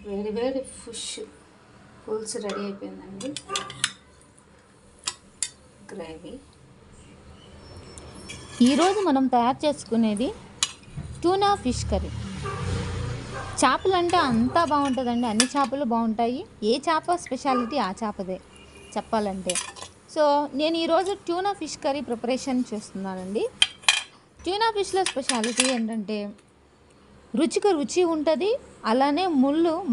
వేడి వేడి ఫిష్ పులుసు రెడీ అయిపోయిందండి. గ్రేవీ. ఈరోజు మనం తయారు చేసుకునేది ట్యూనా ఫిష్ కర్రీ. చేపలు అంటే అంతా బాగుంటుందండి, అన్ని చేపలు బాగుంటాయి. ఏ చేప స్పెషాలిటీ ఆ చేపదే చెప్పాలంటే. సో నేను ఈరోజు ట్యూనా ఫిష్ కర్రీ ప్రిపరేషన్ చేస్తున్నానండి. ట్యూనా ఫిష్లో స్పెషాలిటీ ఏంటంటే రుచికి రుచి ఉంటుంది, అలానే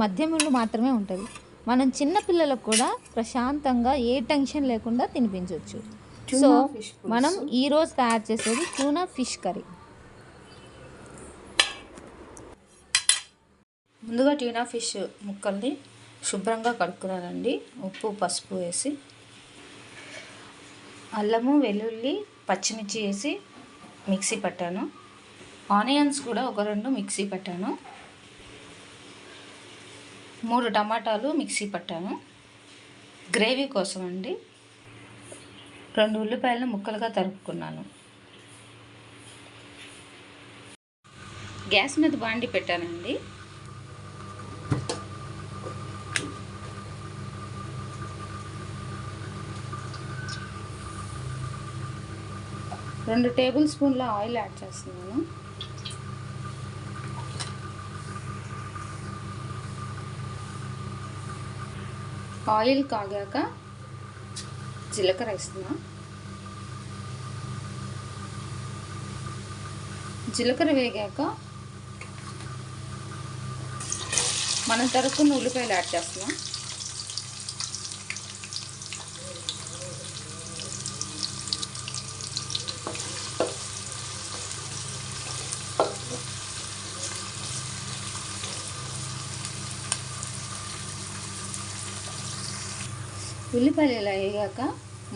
మధ్య ముళ్ళు మాత్రమే ఉంటుంది. మనం చిన్నపిల్లలకు కూడా ప్రశాంతంగా ఏ టెన్షన్ లేకుండా తినిపించవచ్చు. సో మనం ఈరోజు తయారు చేసేది ట్యూనా ఫిష్ కర్రీ. ముందుగా ట్యూనా ఫిష్ ముక్కల్ని శుభ్రంగా కడుక్కున్నానండి. ఉప్పు పసుపు వేసి, అల్లము వెల్లుల్లి పచ్చిమిర్చి వేసి మిక్సీ పట్టాను. ఆనియన్స్ కూడా ఒక 2 మిక్సీ పట్టాను. 3 టమాటాలు మిక్సీ పట్టాను గ్రేవీ కోసం అండి. 2 ఉల్లిపాయలను ముక్కలుగా తరుపుకున్నాను. గ్యాస్ మీద బాండి పెట్టానండి. రెండు టేబుల్ స్పూన్ల ఆయిల్ యాడ్ చేస్తున్నాను. ఆయిల్ కాగాక జీలకర్ర వేస్తున్నా. జీలకర్ర వేగాక మనం తరుక్కున్న ఉల్లిపాయలు యాడ్ చేస్తున్నాం. ఉల్లిపాయలు ఇలా వేగాక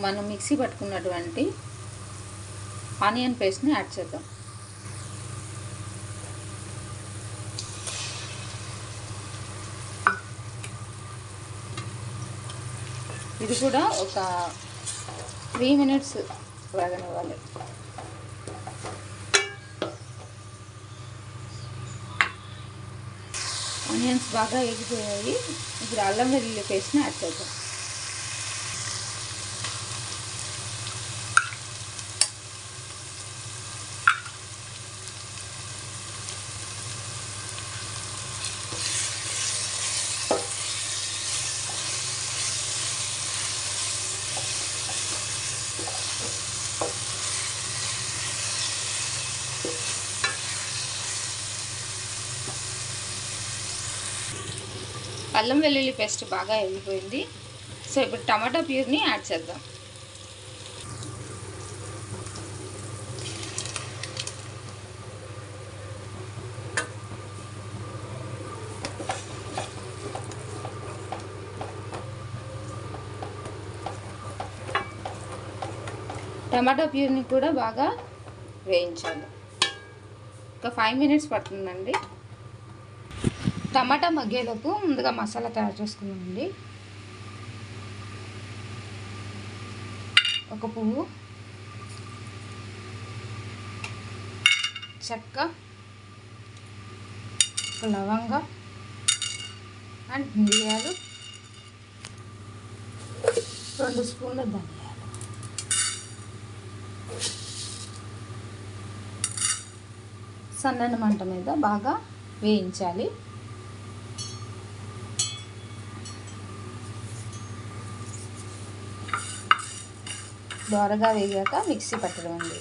మనం మిక్సీ పట్టుకున్నటువంటి ఆనియన్ పేస్ట్ని యాడ్ చేద్దాం. ఇది కూడా ఒక 3 మినిట్స్ వేగనివ్వాలి. ఆనియన్స్ బాగా వేగిపోయాయి. ఇప్పుడు అల్లం వెల్లుల్లి పేస్ట్ని యాడ్ చేద్దాం. అల్లం వెల్లుల్లి పేస్ట్ బాగా వేగిపోయింది. సో ఇప్పుడు టమాటా ప్యూర్ని యాడ్ చేద్దాం. టమాటా ప్యూర్ని కూడా బాగా వేయించాలి. ఒక 5 మినిట్స్ పడుతుందండి. టమాటా మగ్గేలోపు ముందుగా మసాలా తయారు చేసుకున్నామండి. ఒక పువ్వు, చెక్క, ఒక లవంగ అండ్ మిరియాలు, 2 స్పూన్ల ధనియాలు, సన్నని మంట మీద బాగా వేయించాలి. దోరగా వేగాక మిక్సీ పట్టడం అండి.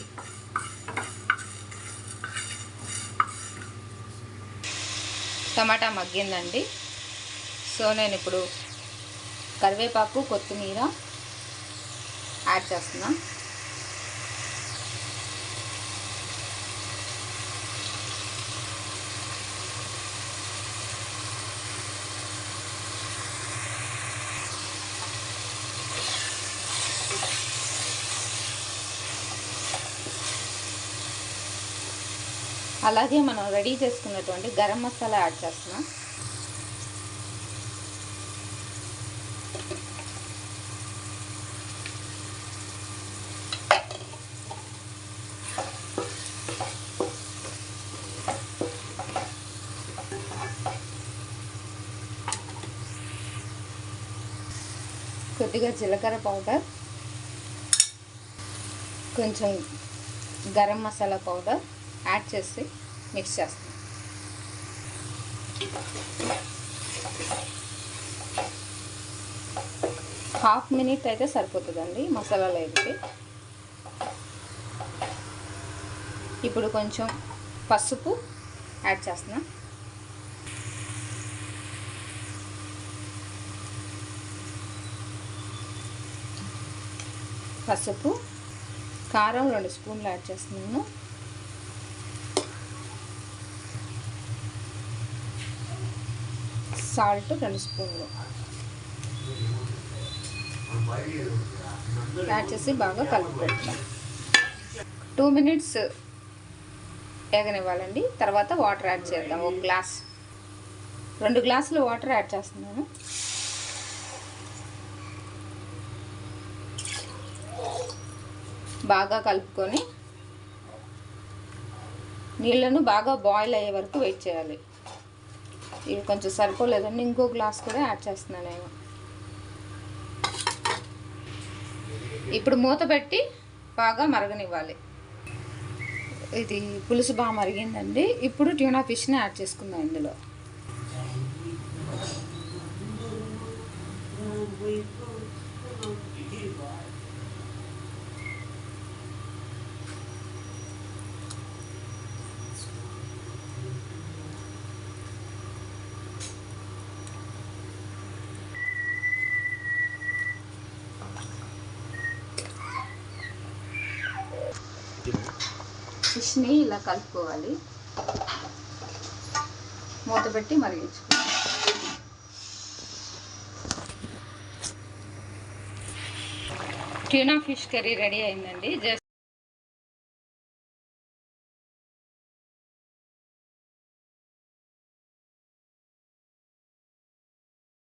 టమాటా మగ్గిందండి. సో నేను ఇప్పుడు కరివేపాకు కొత్తిమీర యాడ్ చేస్తున్నా. అలాగే మనం రెడీ చేసుకున్నటువంటి గరం మసాలా యాడ్ చేస్తున్నాం. కొద్దిగా జీలకర్ర పౌడర్, కొంచెం గరం మసాలా పౌడర్ యాడ్ చేసి మిక్స్ చేస్తాం. హాఫ్ మినిట్ అయితే సరిపోతుందండి మసాలాలు అయితే. ఇప్పుడు కొంచెం పసుపు యాడ్ చేస్తున్నా. పసుపు, కారం 2 స్పూన్లు యాడ్ చేస్తున్నాను. సాల్ట్ 2 స్పూన్లు యాడ్ చేసి బాగా కలుపుకుంటాం. 2 మినిట్స్ వేగనివ్వాలండి. తర్వాత వాటర్ యాడ్ చేద్దాం. 1 గ్లాస్, 2 గ్లాసులు వాటర్ యాడ్ చేస్తున్నాను. బాగా కలుపుకొని నీళ్ళను బాగా బాయిల్ అయ్యే వరకు వెయిట్ చేయాలి. ఇవి కొంచెం సరిపోలేదండి, ఇంకో గ్లాస్ కూడా యాడ్ చేస్తున్నాను నేను. ఇప్పుడు మూత పెట్టి బాగా మరగనివ్వాలి. ఇది పులుసు బాగా మరిగిందండి. ఇప్పుడు ట్యూనా ఫిష్ని యాడ్ చేసుకుందాం ఇందులో. ఫిష్ని ఇలా కలుపుకోవాలి. మూత పెట్టి మరిగించుకోవాలి. ట్యూనా ఫిష్ కర్రీ రెడీ అయిందండి.